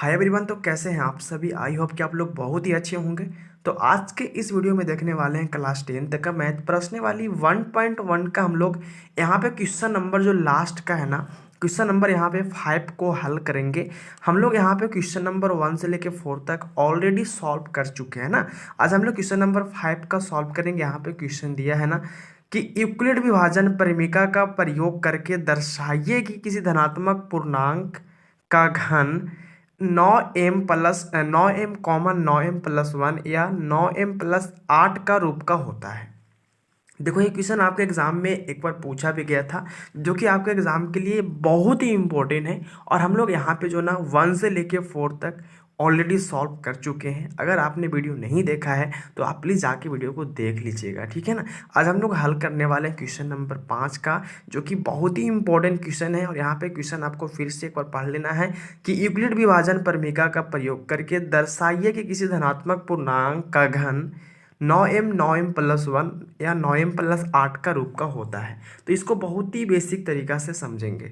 Hi everyone. तो कैसे हैं आप सभी? आई होप कि आप लोग बहुत ही अच्छे होंगे। तो आज के इस वीडियो में देखने वाले हैं क्लास 10 तक का मैथ प्रश्न वाली 1.1 का हम लोग यहाँ पे क्वेश्चन नंबर जो लास्ट का है ना, क्वेश्चन नंबर यहाँ पे 5 को हल करेंगे। हम लोग यहाँ पे क्वेश्चन नंबर 1 से लेके 4 तक ऑलरेडी सॉल्व कर चुके हैं ना। आज हम लोग क्वेश्चन नंबर 5 का सॉल्व करेंगे। यहाँ पे क्वेश्चन दिया है ना कि यूक्लिड विभाजन परिमिका का प्रयोग करके दर्शाइए कि किसी धनात्मक पूर्णांक का घन 9m+9m, 9m+1 या 9m+8 का रूप का होता है। देखो, ये क्वेश्चन आपके एग्जाम में एक बार पूछा भी गया था, जो कि आपके एग्जाम के लिए बहुत ही इंपॉर्टेंट है। और हम लोग यहाँ पे जो ना 1 से लेके 4 तक ऑलरेडी सॉल्व कर चुके हैं। अगर आपने वीडियो नहीं देखा है तो आप प्लीज़ जाके वीडियो को देख लीजिएगा, ठीक है ना। आज हम लोग हल करने वाले हैं क्वेश्चन नंबर 5 का, जो कि बहुत ही इंपॉर्टेंट क्वेश्चन है। और यहाँ पे क्वेश्चन आपको फिर से एक बार पढ़ लेना है कि यूक्लिड विभाजन प्रमेय का प्रयोग करके दर्शाइए कि किसी धनात्मक पूर्णांक का घन 9m+1 या 9m+8 का रूप का होता है। तो इसको बहुत ही बेसिक तरीका से समझेंगे।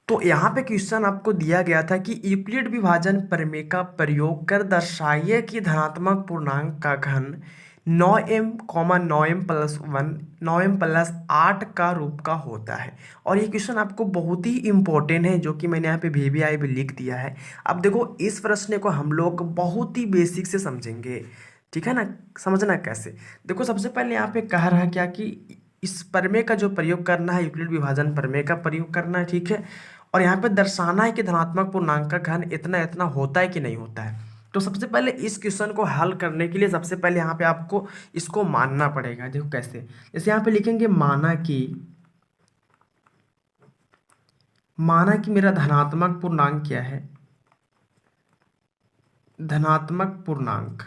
तो यहाँ पे क्वेश्चन आपको दिया गया था कि यूक्लिड विभाजन प्रमेय का प्रयोग कर दर्शाइए कि धनात्मक पूर्णांक का घन 9m, 9m+1, 9m+8 का रूप का होता है। और ये क्वेश्चन आपको बहुत ही इंपॉर्टेंट है, जो कि मैंने यहाँ पे VVI भी लिख दिया है। अब देखो, इस प्रश्न को हम लोग बहुत ही बेसिक से समझेंगे, ठीक है ना। समझना कैसे? देखो, सबसे पहले यहाँ पे कह रहा है क्या कि इस प्रमेय का जो प्रयोग करना है, यूक्लिड विभाजन प्रमेय का प्रयोग करना है, ठीक है। और यहाँ पे दर्शाना है कि धनात्मक पूर्णांक का घन इतना इतना होता है कि नहीं होता है। तो सबसे पहले इस क्वेश्चन को हल करने के लिए सबसे पहले यहाँ पे आपको इसको मानना पड़ेगा। देखो कैसे, जैसे यहाँ पे लिखेंगे माना कि मेरा धनात्मक पूर्णांक क्या है, धनात्मक पूर्णांक।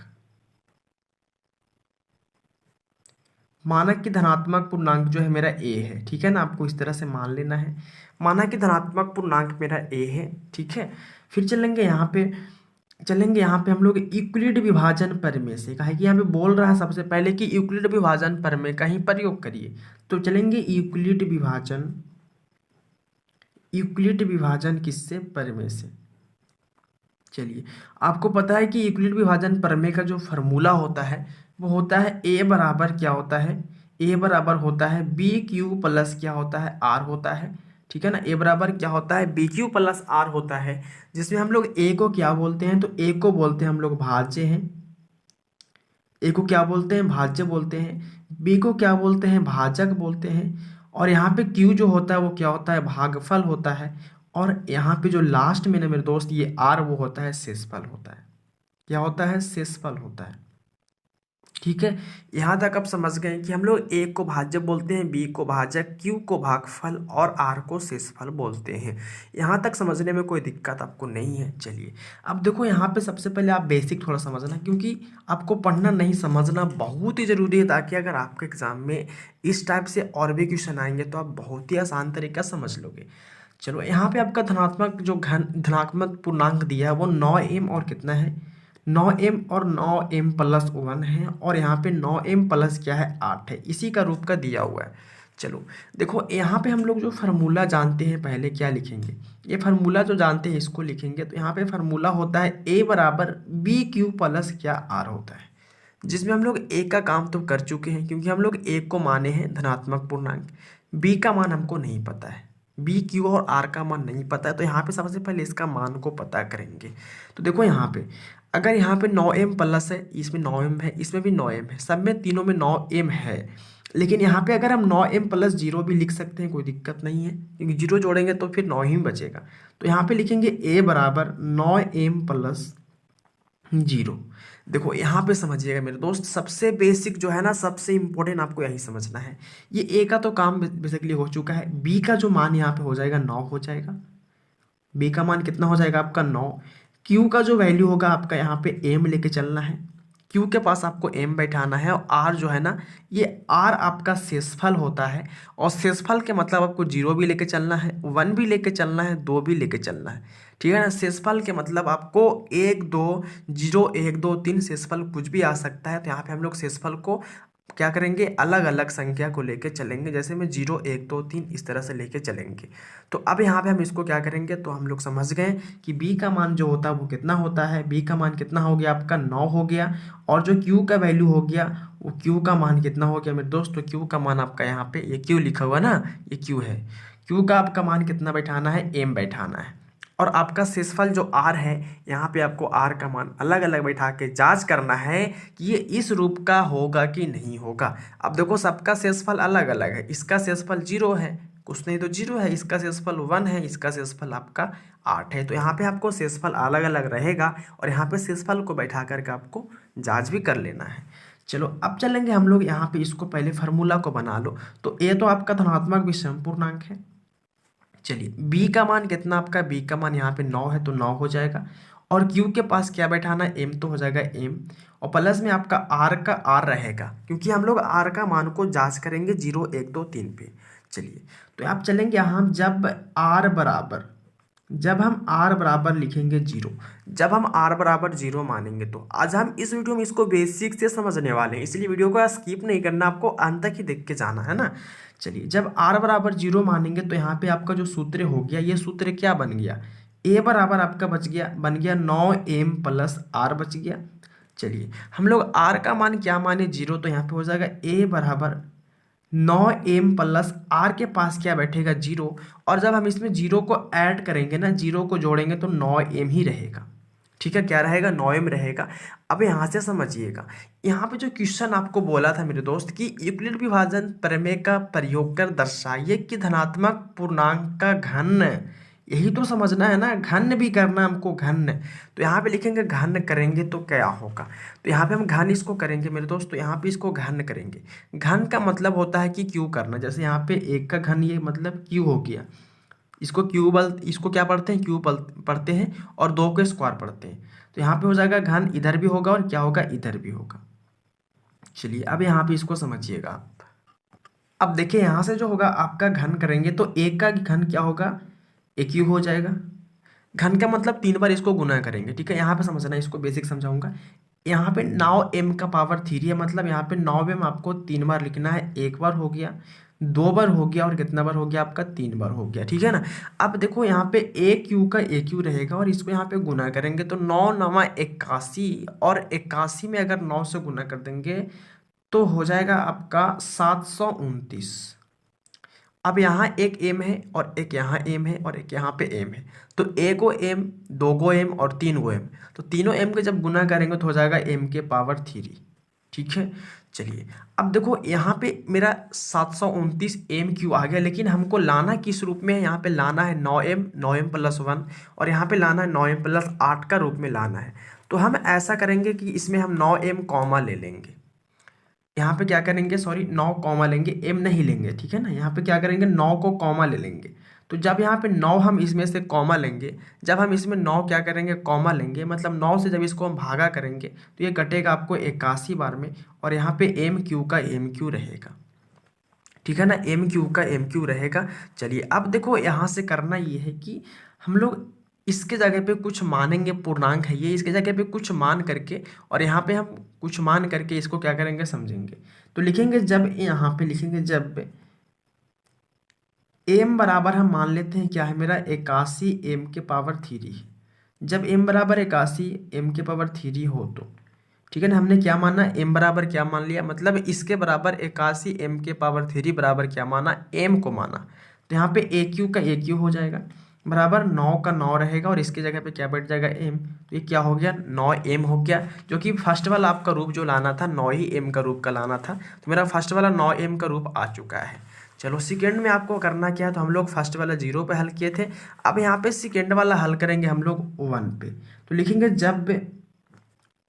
माना कि धनात्मक पूर्णांक जो है मेरा a है, ठीक है ना। आपको इस तरह से मान लेना है। माना कि धनात्मक पूर्णांक मेरा a है, ठीक है। फिर चलेंगे यहाँ पे हम लोग यूक्लिड विभाजन प्रमेय से। कहा कि यहाँ पे बोल रहा है सबसे पहले कि यूक्लिड विभाजन प्रमेय का ही प्रयोग करिए। तो चलेंगे यूक्लिड विभाजन किससे? प्रमेय से। चलिए, आपको पता है कि यूक्लिड विभाजन प्रमेय का जो फॉर्मूला होता है वो होता है a बराबर क्या होता है, a बराबर होता है BQ प्लस क्या होता है, R होता है, ठीक है ना। a बराबर क्या होता है, BQ प्लस R होता है। जिसमें हम लोग a को क्या बोलते हैं, तो a को बोलते हैं हम लोग भाज्य हैं। a को क्या बोलते हैं, भाज्य बोलते हैं। b को क्या बोलते हैं, भाजक बोलते हैं। और यहाँ पे q जो होता है वो क्या होता है, भागफल होता है। और यहाँ पे जो लास्ट में ना मेरे दोस्त ये r वो होता है शेषफल होता है। क्या होता है, शेषफल होता है, ठीक है। यहाँ तक आप समझ गए कि हम लोग a को भाज्य बोलते हैं, b को भाजक, q को भागफल और r को शेषफल बोलते हैं। यहाँ तक समझने में कोई दिक्कत आपको नहीं है। चलिए, अब देखो यहाँ पे सबसे पहले आप बेसिक थोड़ा समझना, क्योंकि आपको पढ़ना नहीं समझना बहुत ही ज़रूरी है, ताकि अगर आपके एग्जाम में इस टाइप से और भी क्वेश्चन आएंगे तो आप बहुत ही आसान तरीका समझ लोगे। चलो, यहाँ पे आपका धनात्मक पूर्णांक दिया है वो 9m और कितना है, 9m और 9m+1 है। और यहाँ पे 9m प्लस क्या है, 8 है। इसी का रूप का दिया हुआ है। चलो देखो, यहाँ पे हम लोग जो फार्मूला जानते हैं, पहले क्या लिखेंगे, ये फार्मूला जो जानते हैं इसको लिखेंगे। तो यहाँ पे फार्मूला होता है a बराबर BQ प्लस क्या, R होता है। जिसमें हम लोग a का काम तो कर चुके हैं, क्योंकि हम लोग a को माने हैं धनात्मक पूर्णांक। b का मान हमको नहीं पता है, बी क्यू और आर का मान नहीं पता है। तो यहाँ पे सबसे पहले इसका मान को पता करेंगे। तो देखो यहाँ पे, अगर यहाँ पे 9m प्लस है, इसमें 9m है, इसमें भी 9m है, सब में तीनों में 9m है। लेकिन यहाँ पे अगर हम 9m+0 भी लिख सकते हैं, कोई दिक्कत नहीं है, क्योंकि जीरो जोड़ेंगे तो फिर 9 ही बचेगा। तो यहाँ पे लिखेंगे a बराबर 9m+0। देखो यहाँ पे समझिएगा मेरे दोस्त, सबसे बेसिक जो है ना, सबसे इंपॉर्टेंट आपको यही समझना है। ये ए का तो काम बेसिकली हो चुका है। बी का जो मान यहाँ पे हो जाएगा 9 हो जाएगा। बी का मान कितना हो जाएगा आपका 9। क्यू का जो वैल्यू होगा आपका, यहाँ पे एम लेके चलना है। क्यू के पास आपको एम बैठाना है। और आर जो है ना, ये आर आपका शेषफल होता है। और शेषफल के मतलब आपको 0 भी लेके चलना है, 1 भी लेके चलना है, 2 भी लेके चलना है, ठीक है ना। शेषफल के मतलब आपको 1 2 0 1 2 3 शेषफल कुछ भी आ सकता है। तो यहाँ पे हम लोग शेषफल को क्या करेंगे, अलग अलग संख्या को लेके चलेंगे, जैसे में 0 1 2 3 इस तरह से लेके चलेंगे। तो अब यहाँ पे हम इसको क्या करेंगे, तो हम लोग समझ गए कि b का मान जो होता है वो कितना होता है। b का मान कितना हो गया आपका 9 हो गया। और जो q का वैल्यू हो गया वो q का मान कितना हो गया मेरे दोस्त, तो q का मान आपका यहाँ पे ये q लिखा हुआ ना, ये q है। q का आपका मान कितना बैठाना है, m बैठाना है। और आपका शेषफल जो r है, यहाँ पे आपको r का मान अलग अलग बैठा के जांच करना है कि ये इस रूप का होगा कि नहीं होगा। अब देखो सबका शेषफल अलग अलग है, इसका शेषफल 0 है, कुछ नहीं तो 0 है, इसका शेषफल 1 है, इसका शेषफल आपका 8 है। तो यहाँ पे आपको शेषफल अलग अलग रहेगा और यहाँ पे शेषफल को बैठा करके आपको जांच भी कर लेना है। चलो अब चलेंगे हम लोग यहाँ पे, इसको पहले फार्मूला को बना लो। तो ए तो आपका धनात्मक विषम पूर्णांक है। चलिए b का मान कितना आपका, b का मान यहाँ पे 9 है तो 9 हो जाएगा। और q के पास क्या बैठाना है, m तो हो जाएगा m। और प्लस में आपका r का r रहेगा, क्योंकि हम लोग r का मान को जांच करेंगे 0 1 2 3 पे। चलिए तो आप चलेंगे यहाँ, जब हम r बराबर लिखेंगे 0, जब हम r बराबर 0 मानेंगे, तो आज हम इस वीडियो में इसको बेसिक से समझने वाले हैं, इसलिए वीडियो को स्किप नहीं करना, आपको अंत तक ही देख के जाना है ना। चलिए जब r बराबर 0 मानेंगे तो यहाँ पे आपका जो सूत्र हो गया, ये सूत्र क्या बन गया, a बराबर आपका बन गया 9m प्लस r बच गया। चलिए हम लोग r का मान क्या माने 0, तो यहाँ पे हो जाएगा a बराबर 9m प्लस r के पास क्या बैठेगा 0। और जब हम इसमें 0 को ऐड करेंगे ना, 0 को जोड़ेंगे तो 9m ही रहेगा। ठीक है, क्या रहेगा, 9m रहेगा। अब यहाँ से समझिएगा, यहाँ पे जो क्वेश्चन आपको बोला था मेरे दोस्त कि यूक्लिड विभाजन प्रमेय का प्रयोग कर दर्शाइए कि धनात्मक पूर्णांक का घन, यही तो समझना है ना, घन भी करना हमको, घन। तो यहाँ पे लिखेंगे घन करेंगे तो क्या होगा, तो यहाँ पे हम घन इसको करेंगे मेरे दोस्त, तो यहाँ पे इसको घन करेंगे। घन का मतलब होता है कि क्यू करना, जैसे यहाँ पे 1 का घन ये मतलब क्यू हो गया, इसको क्या पढ़ते हैं, क्यू पढ़ते हैं, और 2 को स्क्वायर पढ़ते हैं। तो यहाँ पे हो जाएगा घन, इधर भी होगा और क्या होगा, इधर भी होगा। चलिए अब यहाँ पे इसको समझिएगा आप। अब देखिए यहाँ से जो होगा आपका घन करेंगे तो 1 का घन क्या होगा, एक ही हो जाएगा। घन का मतलब 3 बार इसको गुना करेंगे। ठीक है, यहाँ पे समझना, इसको बेसिक समझाऊंगा। यहाँ पे 9m का पावर 3 है, मतलब यहाँ पे 9m आपको 3 बार लिखना है। 1 बार हो गया, 2 बार हो गया, और कितना बार हो गया आपका, 3 बार हो गया। ठीक है ना। अब देखो यहाँ पे AQ का AQ रहेगा और इसको यहाँ पे गुना करेंगे तो 9 9 81, और 81 में अगर 9 से गुना कर देंगे तो हो जाएगा आपका 729। अब यहाँ एक एम है और एक यहाँ एम है और एक यहाँ पे एम है, तो ए को एम, 2 को एम और 3 को एम, तो तीनों एम के जब गुना करेंगे तो हो जाएगा एम के पावर 3। ठीक है। चलिए अब देखो यहाँ पे मेरा 729 एम क्यू आ गया, लेकिन हमको लाना किस रूप में है, यहाँ पे लाना है 9m प्लस 1, और यहाँ पे लाना है 9m प्लस 8 का रूप में लाना है। तो हम ऐसा करेंगे कि इसमें हम 9m कॉमा ले लेंगे, यहाँ पे क्या करेंगे, सॉरी 9 कॉमा लेंगे, एम नहीं लेंगे। ठीक है ना, यहाँ पे क्या करेंगे, 9 को कॉमा ले लेंगे। तो जब यहाँ पे 9 हम इसमें से कॉमा लेंगे, जब हम इसमें 9 क्या करेंगे, कॉमा लेंगे, मतलब 9 से जब इसको हम भागा करेंगे तो ये कटेगा आपको 81 बार में, और यहाँ पे एम क्यू का एम क्यू रहेगा। ठीक है ना, एम क्यू का एम क्यू रहेगा। चलिए अब देखो यहाँ से करना ये है कि हम लोग इसके जगह पे कुछ मानेंगे, पूर्णांक है ये, इसके जगह पे कुछ मान करके, और यहाँ पे हम कुछ मान करके इसको क्या करेंगे, समझेंगे। तो लिखेंगे, जब यहाँ पे लिखेंगे, जब एम बराबर हम मान लेते हैं क्या है मेरा, 81 एम के पावर 3। जब एम बराबर 81 एम के पावर 3 हो तो ठीक है ना, हमने क्या माना, एम बराबर क्या मान लिया, मतलब इसके बराबर 81 एम के पावर 3 बराबर क्या माना, एम को माना। तो यहाँ पे ए क्यू का ए क्यू हो जाएगा, बराबर 9 का 9 रहेगा, और इसके जगह पे क्या बैठ जाएगा, एम। तो ये क्या हो गया, 9m हो गया, जो कि फर्स्ट वाला आपका रूप जो लाना था 9 ही m का रूप का लाना था, तो मेरा फर्स्ट वाला 9m का रूप आ चुका है। चलो सेकेंड में आपको करना क्या है, तो हम लोग फर्स्ट वाला 0 पे हल किए थे, अब यहाँ पे सेकेंड वाला हल करेंगे हम लोग 1 पे। तो लिखेंगे, जब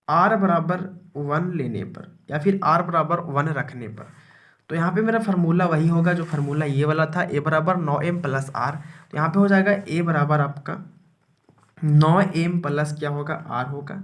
r बराबर 1 लेने पर, या फिर r बराबर 1 रखने पर, तो यहाँ पे मेरा फार्मूला वही होगा जो फार्मूला ये वाला था, a बराबर 9m प्लस r। तो यहाँ पे हो जाएगा a बराबर आपका 9m प्लस क्या होगा, r होगा।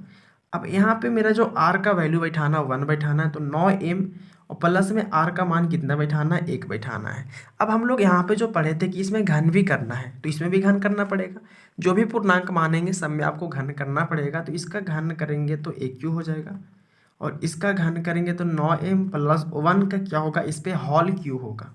अब यहाँ पे मेरा जो r का वैल्यू बैठाना 1 बैठाना है, तो 9m और प्लस में r का मान कितना बैठाना है, 1 बैठाना है। अब हम लोग यहाँ पे जो पढ़े थे कि इसमें घन भी करना है, तो इसमें भी घन करना पड़ेगा। जो भी पूर्णांक मानेंगे सब में आपको घन करना पड़ेगा, तो इसका घन करेंगे तो AQ हो जाएगा, और इसका घन करेंगे तो 9m+1 का क्या होगा, इस पे होल क्यू होगा।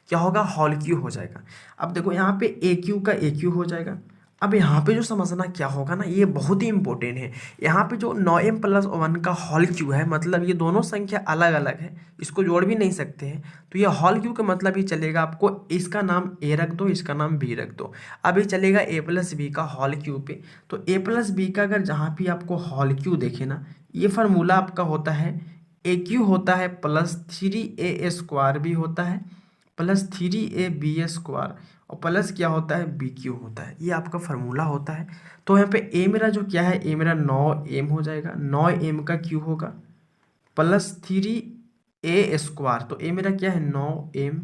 क्या होगा, होल क्यू हो जाएगा। अब देखो यहाँ पे ए क्यू का ए क्यू हो जाएगा। अब यहाँ पे जो समझना क्या होगा ना, ये बहुत ही इंपॉर्टेंट है। यहाँ पे जो 9m+1 का होल क्यू है, मतलब ये दोनों संख्या अलग अलग है, इसको जोड़ भी नहीं सकते हैं। तो ये होल क्यू का मतलब ही चलेगा, आपको इसका नाम ए रख दो, इसका नाम बी रख दो। अब ये चलेगा a+b का होल क्यू पे। तो a+b का अगर जहाँ भी आपको होल क्यू देखे ना, ये फार्मूला आपका होता है ए क्यू होता है +3a² भी होता है, +3ab² और प्लस क्या होता है, बी क्यू होता है। ये आपका फार्मूला होता है। तो यहाँ पे ए मेरा जो क्या है, ए मेरा 9m हो जाएगा, 9m का क्यू होगा +3a²। तो ए मेरा क्या है 9m,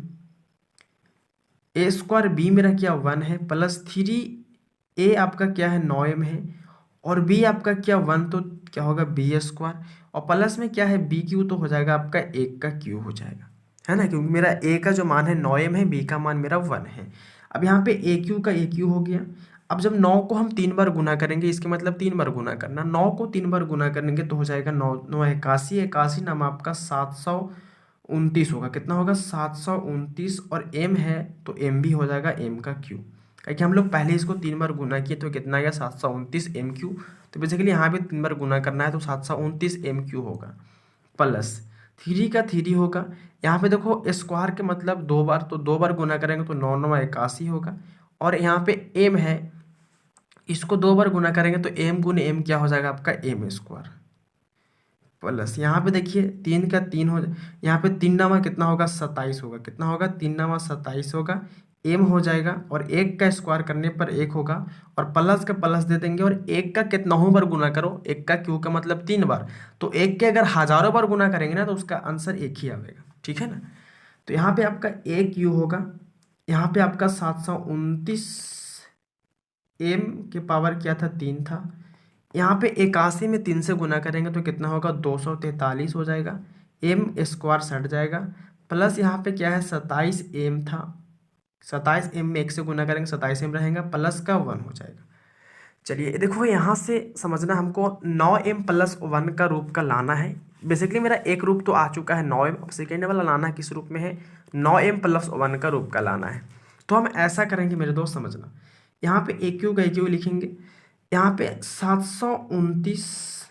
a², बी मेरा क्या 1 है, +3a आपका क्या है 9m है, और बी आपका क्या 1, तो क्या होगा b², और प्लस में क्या है बी क्यू, तो हो जाएगा आपका 1 का क्यू हो जाएगा, है ना, क्योंकि मेरा ए का जो मान है 9m है, बी का मान मेरा 1 है। अब यहाँ पे ए क्यू का ए क्यू हो गया। अब जब 9 को हम 3 बार गुना करेंगे, इसके मतलब 3 बार गुना करना, 9 को 3 बार गुना करेंगे तो हो जाएगा 9×9 = 81, 81 नाम आपका 729 होगा। कितना होगा, 729, और एम है तो एम भी हो जाएगा एम का क्यू, क्योंकि हम लोग पहले इसको 3 बार गुना किए तो कितना गया 729 एम क्यू। तो बेसिकली यहाँ भी 3 बार गुना करना है तो 729 एम क्यू होगा, प्लस 3 का 3 होगा। यहाँ पे देखो स्क्वायर के मतलब 2 बार, तो 2 बार गुना करेंगे तो 9×9 = 81 होगा। और यहाँ पे एम है, इसको 2 बार गुना करेंगे तो एम गुने एम क्या हो जाएगा आपका m², प्लस यहाँ पे देखिए 3 का 3 हो, यहाँ पे 3×9 कितना होगा 27 होगा, कितना होगा 3×9 27 होगा, एम हो जाएगा, और 1 का स्क्वायर करने पर 1 होगा, और प्लस का प्लस दे देंगे, और 1 का कितनाों बार गुना करो, 1 का क्यू का मतलब 3 बार, तो 1 के अगर हजारों बार गुना करेंगे ना तो उसका आंसर 1 ही आएगा, ठीक है ना। तो यहाँ पे आपका ए क्यू होगा, यहाँ पे आपका 729 एम के पावर क्या था 3 था। यहाँ पे 81 में 3 से गुना करेंगे तो कितना होगा 243 हो जाएगा, m² सट जाएगा, प्लस यहाँ पे क्या है 27m था, 27m में 1 से गुना करेंगे 27m रहेगा, प्लस का 1 हो जाएगा। चलिए देखो यहाँ से समझना, हमको 9m+1 का रूप का लाना है। बेसिकली मेरा एक रूप तो आ चुका है 9m, अब सेकेंड वाला लाना किस रूप में है, 9m+1 का रूप का लाना है। तो हम ऐसा करेंगे मेरे दोस्त, समझना, यहाँ पे ए क्यू का ए क्यू लिखेंगे, यहाँ पे 729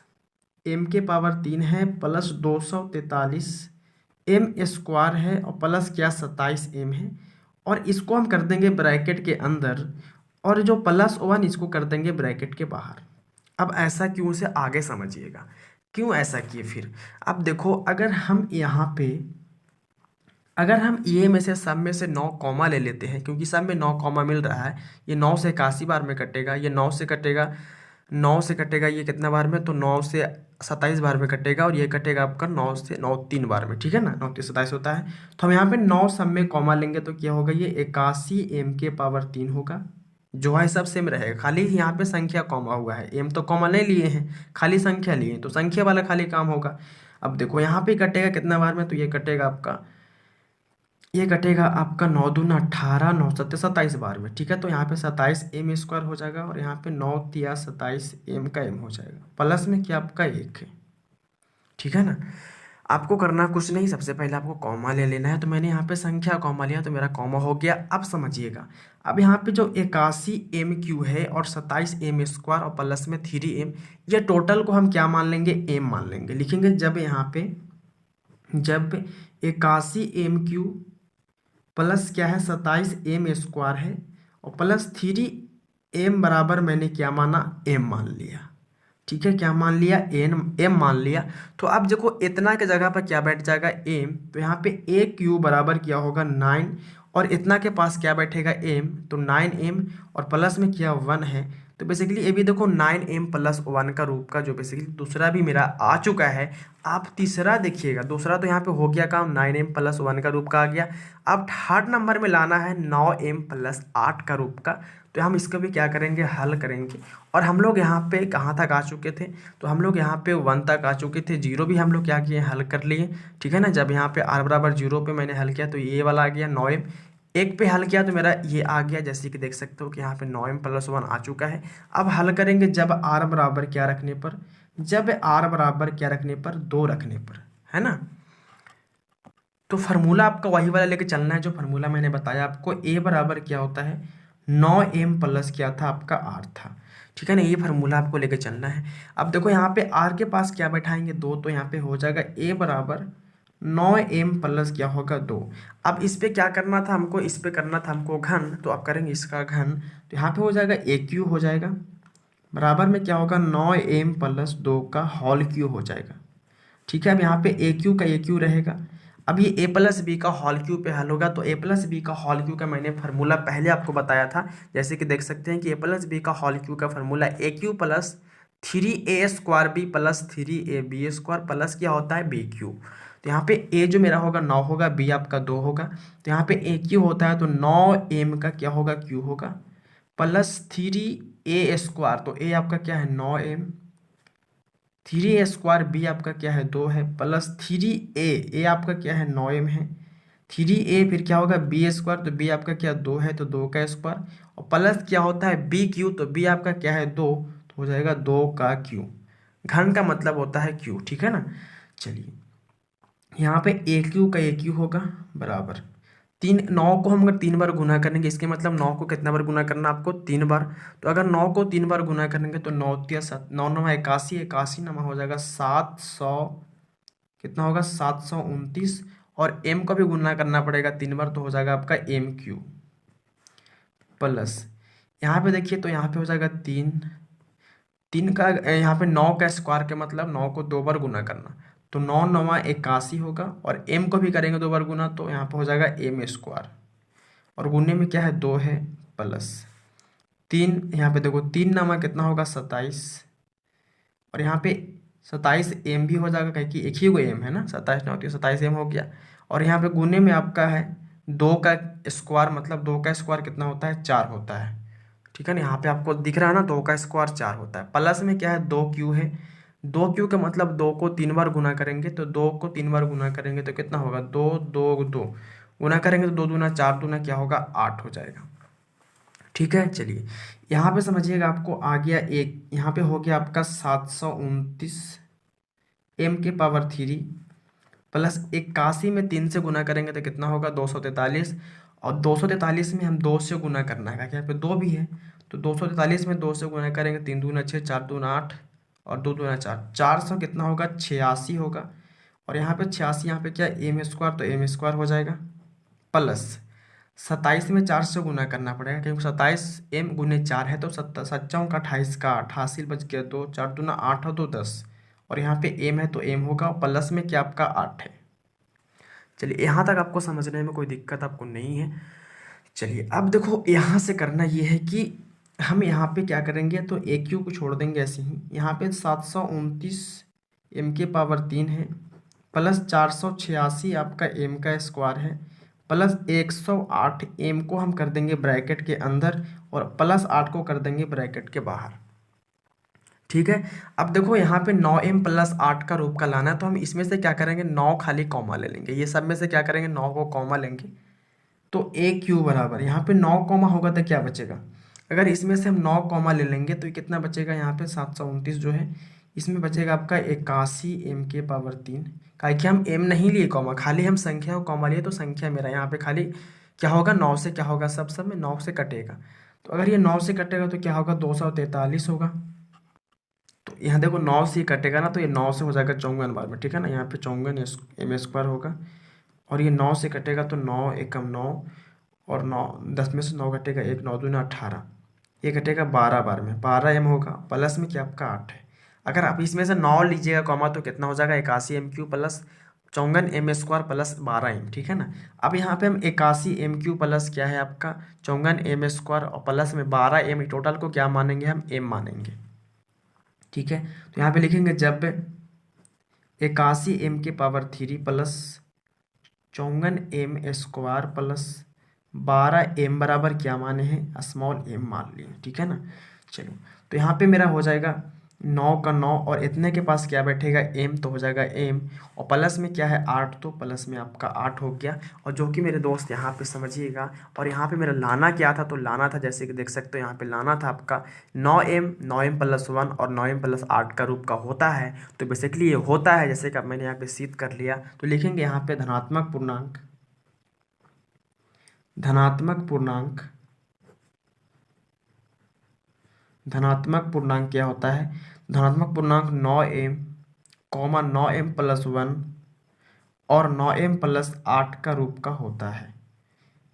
एम के पावर 3 है, प्लस 243 m² है, और प्लस क्या 27m है, और इसको हम कर देंगे ब्रैकेट के अंदर, और जो +1 इसको कर देंगे ब्रैकेट के बाहर। अब ऐसा क्यों, से आगे समझिएगा क्यों ऐसा किए। फिर अब देखो, अगर हम यहाँ पे, अगर हम ये में से सब में से 9 कॉमा ले लेते हैं, क्योंकि सब में 9 कॉमा मिल रहा है, ये 9 से 81 बार में कटेगा, ये 9 से कटेगा, 9 से कटेगा ये कितना बार में, तो 9 से 27 बार में कटेगा, और ये कटेगा आपका 9 से 9 3 बार में, ठीक है ना, 9 3 27 होता है। तो हम यहाँ पे 9 सब में कॉमा लेंगे तो क्या होगा, ये 81 m के पावर 3 होगा, जो है सब सेम रहेगा, खाली यहाँ पे संख्या कॉमा हुआ है, एम तो कॉमा नहीं लिए हैं, खाली संख्या लिए हैं, तो संख्या वाला खाली काम होगा। अब देखो यहाँ पे कटेगा कितना बार में, तो ये कटेगा आपका 9×2 = 18, 9×7 = 27 बार में, ठीक है। तो यहाँ पे 27m² हो जाएगा, और यहाँ पे 9×3 = 27m का m हो जाएगा, प्लस में क्या आपका 1 है, ठीक है ना। आपको करना कुछ नहीं, सबसे पहले आपको कॉमा ले लेना है, तो मैंने यहाँ पे संख्या कॉमा लिया तो मेरा कॉमा हो गया। अब समझिएगा, अब यहाँ पे जो 81m³ है, और 27m² और प्लस में 3m, ये टोटल को हम क्या मान लेंगे, m मान लेंगे, लिखेंगे जब यहाँ पे, जब 81m³ प्लस क्या है 27m² है, और प्लस 3m बराबर मैंने क्या माना, m मान लिया, ठीक है, क्या मान लिया, m मान लिया। तो अब देखो इतना के जगह पर क्या बैठ जाएगा m, तो यहाँ पे a क्यू बराबर क्या होगा 9, और इतना के पास क्या बैठेगा m, तो 9m, और प्लस में क्या 1 है, तो बेसिकली ये भी देखो 9m+1 का रूप का जो बेसिकली दूसरा भी मेरा आ चुका है। आप तीसरा देखिएगा, दूसरा तो यहाँ पे हो गया काम, 9m+1 का रूप का आ गया। अब थर्ड नंबर में लाना है 9m+8 का रूप का, तो हम इसका भी क्या करेंगे, हल करेंगे। और हम लोग यहाँ पे कहाँ तक आ चुके थे, तो हम लोग यहाँ पे 1 तक आ चुके थे, 0 भी हम लोग क्या किए, हल कर लिए, ठीक है ना। जब यहाँ पे r=0 पे मैंने हल किया तो ये वाला आ गया 9m, 1 पे हल किया तो मेरा ये आ गया, जैसे कि देख सकते हो कि यहाँ पे 9m+1 आ चुका है। अब हल करेंगे जब r बराबर क्या रखने पर, जब आर बराबर क्या रखने पर, 2 रखने पर, है ना। तो फार्मूला आपका वही वाला लेके चलना है जो फार्मूला मैंने बताया आपको। ए बराबर क्या होता है, 9m प्लस क्या था आपका आर था, ठीक है ना। ये फार्मूला आपको लेके चलना है। अब देखो यहाँ पे आर के पास क्या बैठाएंगे, 2, तो यहाँ पे हो जाएगा ए बराबर 9m प्लस क्या होगा 2। अब इस पे क्या करना था हमको, इस पे करना था हमको घन, तो आप करेंगे इसका घन, तो यहाँ पे हो जाएगा ए क्यू हो जाएगा, बराबर में क्या होगा 9m प्लस 2 का होल क्यू हो जाएगा, ठीक है। अब यहाँ पे ए क्यू का ए क्यू रहेगा। अब ये ए प्लस बी का होल क्यू पे हल होगा, तो ए प्लस बी का होल क्यू का मैंने फार्मूला पहले आपको बताया था। जैसे कि देख सकते हैं कि ए प्लस बी का होल क्यू का formula A cube plus 3a² B plus 3ab² plus क्या होता है बी क्यू। तो यहाँ पे ए जो मेरा होगा 9 होगा, बी आपका 2 होगा, तो यहाँ पे ए क्यू होता है तो 9m का क्या होगा क्यू होगा, प्लस 3a², तो ए आपका क्या है 9m, 3a² बी आपका क्या है 2 है, प्लस 3a आपका क्या है 9m है, 3a फिर क्या होगा b², तो b आपका क्या 2 है तो 2 का स्क्वायर, और प्लस क्या होता है बी क्यू, तो b आपका क्या है 2, तो हो जाएगा 2 का क्यू। घन का मतलब होता है क्यू, ठीक है ना। चलिए यहाँ पे ए क्यू का ए क्यू होगा बराबर 3, 9 को हम अगर 3 बार गुना करेंगे, इसके मतलब 9 को कितना बार गुना करना आपको 3 बार। तो अगर 9 को 3 बार गुना करेंगे तो 9 तिया 7, 9 9 81, 81 नमा हो जाएगा 700, कितना होगा 729, और m को भी गुना करना पड़ेगा 3 बार, तो हो जाएगा आपका एम क्यू प्लस, यहाँ पे देखिए तो यहाँ पे हो जाएगा 3, 3 का यहाँ पे 9 का स्क्वायर के मतलब 9 को 2 बार गुना करना, तो 9 9 81 होगा, और m को भी करेंगे 2 बार गुना, तो यहाँ पे हो जाएगा m², और गुने में क्या है 2 है, प्लस 3, यहाँ पे देखो 3 नामा कितना होगा 27, और यहाँ पे 27 एम भी हो जाएगा, कहीं कि एक ही को एम है ना, 27 ना होती है 27 एम हो गया, और यहाँ पे गुने में आपका है 2 का स्क्वायर, मतलब 2 का स्क्वायर कितना होता है 4 होता है, ठीक है ना। यहाँ पे आपको दिख रहा है ना 2 का स्क्वायर 4 होता है, प्लस में क्या है 2q है, 2q का मतलब 2 को 3 बार गुना करेंगे, तो 2 को 3 बार गुना करेंगे तो कितना होगा 2 2 2 गुना करेंगे तो 2 दूना 4 दूना क्या होगा 8 हो जाएगा, ठीक है। चलिए यहाँ पे समझिएगा, आपको आ गया एक, यहाँ पे हो गया आपका 729 m³ प्लस 81 में 3 से गुना करेंगे तो कितना होगा 243, और 243 में हम 2 से गुना करना है, क्योंकि यहाँ पे 2 भी है, तो 243 में 2 से गुना करेंगे 3 दूना 6, 4 दूना 8, और 2 दूना 4, 400 कितना होगा 86 होगा, और यहाँ पे 86, यहाँ पे क्या m², तो m² हो जाएगा, प्लस 27 में 4 से गुना करना पड़ेगा, क्योंकि 27 m गुने 4 है, तो 7 का 28 का 88 बच गया, 2 4 दूना 8 और 2 10, और यहाँ पे m है तो m होगा, प्लस में क्या आपका 8 है। चलिए यहाँ तक आपको समझने में कोई दिक्कत आपको नहीं है। चलिए अब देखो यहाँ से करना ये है कि हम यहाँ पे क्या करेंगे, तो ए क्यू को छोड़ देंगे ऐसे ही, यहाँ पे 729 m³ है, प्लस 486 आपका m का स्क्वायर है, प्लस 108 m को हम कर देंगे ब्रैकेट के अंदर, और प्लस 8 को कर देंगे ब्रैकेट के बाहर, ठीक है। अब देखो यहाँ पे 9m प्लस 8 का रूप का लाना है, तो हम इसमें से क्या करेंगे 9 खाली कॉमा ले लेंगे, ये सब में से क्या करेंगे 9 को कॉमा लेंगे, तो ए क्यू बराबर यहाँ पे 9 कॉमा होगा तो क्या बचेगा, अगर इसमें से हम 9 कॉमा ले लेंगे तो ये कितना बचेगा, यहाँ पे 729 जो है, इसमें बचेगा आपका 81 m³, काहे कि हम m नहीं लिए कॉमा, खाली हम संख्या को कॉमा लिए, तो संख्या मेरा यहाँ पे खाली क्या होगा 9 से क्या होगा, सब में 9 से कटेगा, तो अगर ये 9 से कटेगा तो क्या होगा 243 होगा, तो यहाँ देखो 9 से ही कटेगा ना, तो ये 9 से हो जाएगा 54 बार में, ठीक है ना, यहाँ पे 54 m² होगा, और ये 9 से कटेगा तो 9 एकम 9, और 9 10 में से 9 कटेगा 1, 9 दूना 18, ये कटेगा 12 बार में, 12 m होगा, प्लस में क्या आपका 8 है। अगर आप इसमें से 9 लीजिएगा कॉमा तो कितना हो जाएगा 81 m³ plus 54 m² plus 12m, ठीक है ना। अब यहाँ पे हम 81 m³ प्लस क्या है आपका 54 m² और प्लस में 12m, टोटल को क्या मानेंगे हम m मानेंगे, ठीक है। तो यहाँ पे लिखेंगे जब 81 m³ plus 54 m² plus 12m बराबर क्या माने हैं स्मॉल m मान लिए, ठीक है ना। चलो तो यहाँ पे मेरा हो जाएगा 9 का 9 और इतने के पास क्या बैठेगा m, तो हो जाएगा m और प्लस में क्या है 8, तो प्लस में आपका 8 हो गया। और जो कि मेरे दोस्त यहाँ पे समझिएगा, और यहाँ पे मेरा लाना क्या था, तो लाना था जैसे कि देख सकते हो यहाँ पे लाना था आपका 9m, 9m प्लस 1 और 9m प्लस 8 का रूप का होता है। तो बेसिकली ये होता है, जैसे कि अब मैंने यहाँ पे सिद्ध कर लिया, तो लिखेंगे यहाँ पे धनात्मक पूर्णांक, धनात्मक पूर्णांक, धनात्मक पूर्णांक क्या होता है, धनात्मक पूर्णांक 9m, 9m प्लस 1 और 9m प्लस 8 का रूप का होता है।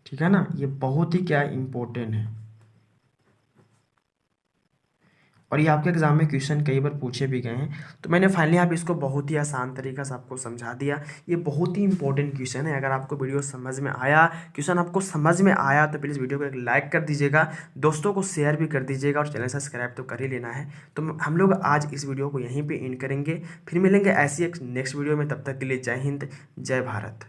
ठीक है ना, ये बहुत ही क्या इम्पोर्टेंट है, और ये आपके एग्जाम में क्वेश्चन कई बार पूछे भी गए हैं। तो मैंने फाइनली आप इसको बहुत ही आसान तरीका से आपको समझा दिया। ये बहुत ही इंपॉर्टेंट क्वेश्चन है। अगर आपको वीडियो समझ में आया, क्वेश्चन आपको समझ में आया, तो प्लीज़ वीडियो को एक लाइक कर दीजिएगा, दोस्तों को शेयर भी कर दीजिएगा, और चैनल सब्सक्राइब तो कर ही लेना है। तो हम लोग आज इस वीडियो को यहीं पर एंड करेंगे, फिर मिलेंगे ऐसी एक नेक्स्ट वीडियो में। तब तक के लिए जय हिंद, जय भारत।